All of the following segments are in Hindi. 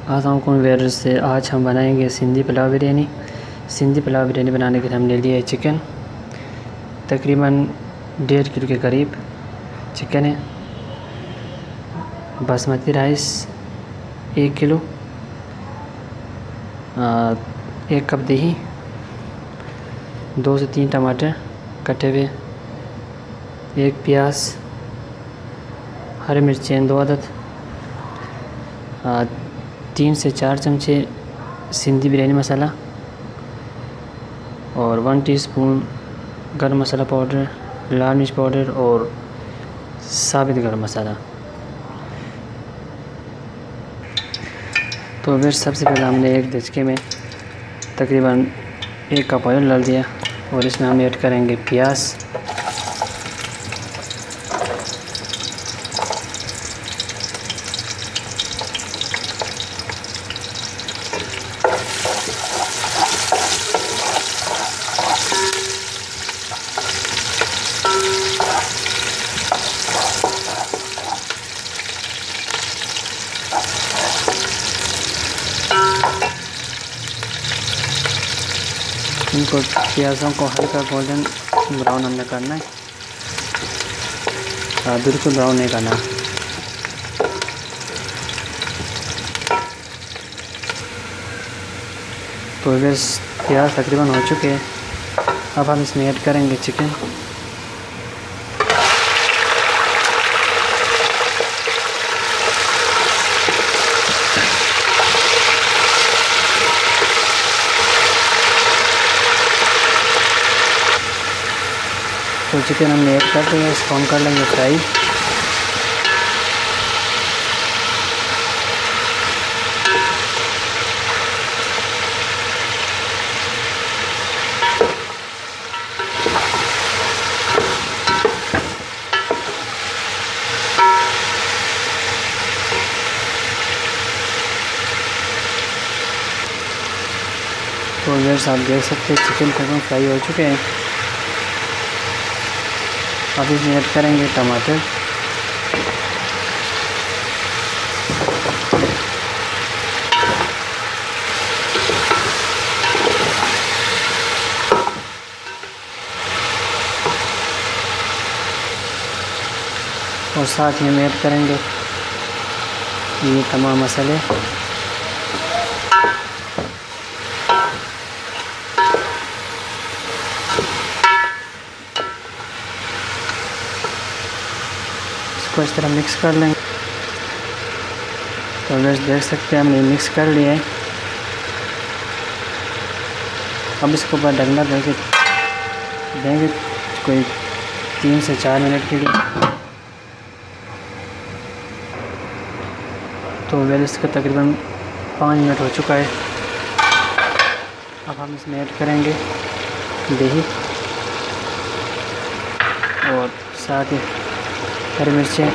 अस्सलामुअलैकुम व्यूअर्स से आज हम बनाएंगे सिंधी पुलाव बिरयानी। सिंधी पुलाव बिरयानी बनाने के लिए हमने लिया है चिकन, तकरीबन 1.5 किलो के करीब चिकन है। बासमती राइस 1 किलो, 1 कप दही, 2 से 3 टमाटर कटे हुए, 1 प्याज, हरी मिर्चें 2 अदद, 3 से 4 चमचे सिंधी बिरयानी मसाला और 1 टीस्पून गरम मसाला पाउडर, लाल मिर्च पाउडर और साबित गरम मसाला। तो फिर सबसे पहले हमने एक देचके में तकरीबन 1 कप ऑयल डाल दिया और इसमें हम ऐड करेंगे प्याज, इनको प्याज़ों को हल्का गोल्डन ब्राउन हमने करना है, बिल्कुल ब्राउन नहीं करना। तो बस प्याज तकरीबन हो चुके हैं। अब हम इसमें ऐड करेंगे चिकन। तो चिकन हमने ऐड कर दिया, इसको हम कर लेंगे फ्राई। तो व्यूअर्स आप देख सकते हैं चिकन तकरीबन फ्राई हो चुके हैं। अब इसमें ऐड करेंगे टमाटर, और साथ ही हम ऐड करेंगे ये तमाम मसाले। इसको इस तरह मिक्स कर लेंगे। तो बस देख सकते हैं हमने मिक्स कर लिया है। अब इसको ऊपर ढकना देंगे कोई 3 से 4 मिनट के लिए। तो वेल इसका तकरीबन 5 मिनट हो चुका है। अब हम इसमें ऐड करेंगे दही और साथ ही हरी मिर्चें,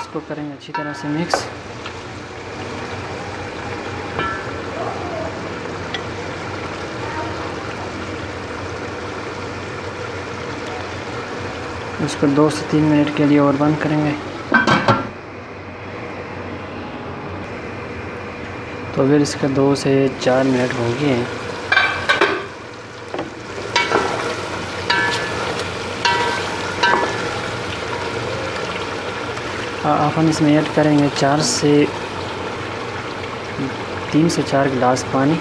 इसको करेंगे अच्छी तरह से मिक्स। इसको 2 से 3 मिनट के लिए और बंद करेंगे। तो फिर इसका 2 से 4 मिनट हो गए हैं। अब हम इसमें ऐड करेंगे 3 से 4 गिलास पानी।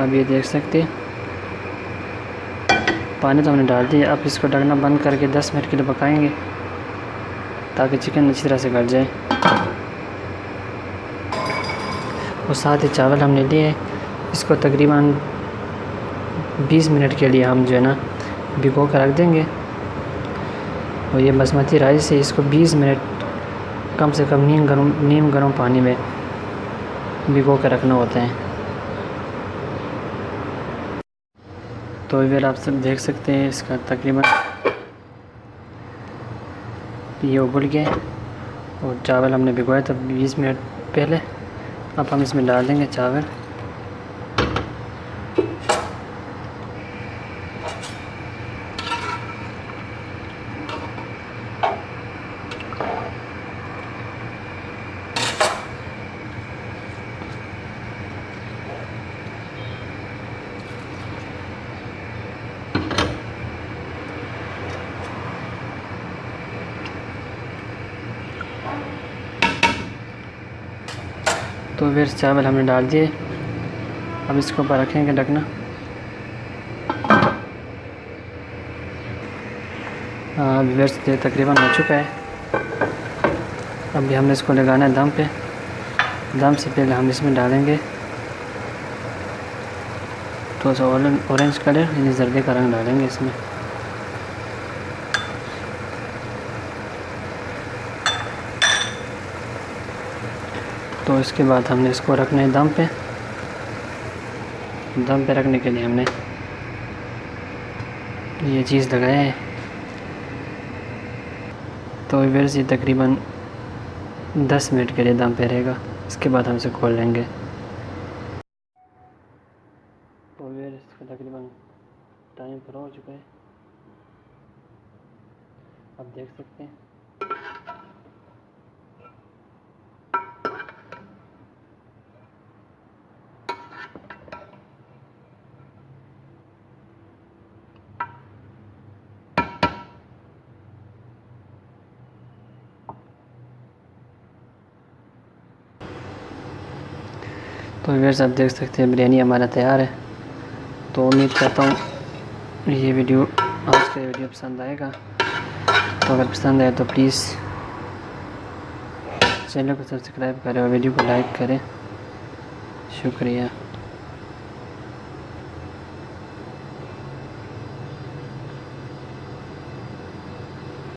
अब ये देख सकते हैं पानी तो हमने डाल दिया। अब इसको ढकना बंद करके 10 मिनट के लिए पकाएंगे ताकि चिकन अच्छी तरह से गल जाए। और साथ ही चावल हमने लिए, इसको तकरीबन 20 मिनट के लिए हम जो है ना भिगो कर रख देंगे। और ये बासमती राइस है, इसको 20 मिनट कम से कम नीम गर्म पानी में भिगो कर रखना होता है। तो फिर आप सब देख सकते हैं इसका तकरीबन ये उबल गया और चावल हमने भिगोया था 20 मिनट पहले। अब हम इसमें डाल देंगे चावल। तो फिर चावल हमने डाल दिए। अब इसको ऊपर रखेंगे ढकना। व्यूअर्स तकरीबन हो चुका है। अभी हमने इसको लगाना है दम पे। दम से पहले हम इसमें डालेंगे थोड़ा सा ऑरेंज कलर यानी जर्दे का रंग डालेंगे इसमें। तो इसके बाद हमने इसको रखना है दम पे। दम पे रखने के लिए हमने ये चीज़ लगाया है। तो व्यूअर्स ये तकरीबन 10 मिनट के लिए दम पे रहेगा। इसके बाद हम इसे खोल लेंगे। तो व्यूअर्स इसका तकरीबन टाइम पूरा हो चुका है, आप देख सकते हैं। तो व्यूअर्स आप देख सकते हैं बिरयानी हमारा तैयार है। तो उम्मीद करता हूँ ये वीडियो आज का वीडियो पसंद आएगा। तो अगर पसंद आए तो प्लीज़ चैनल को सब्सक्राइब करें और वीडियो को लाइक करें। शुक्रिया।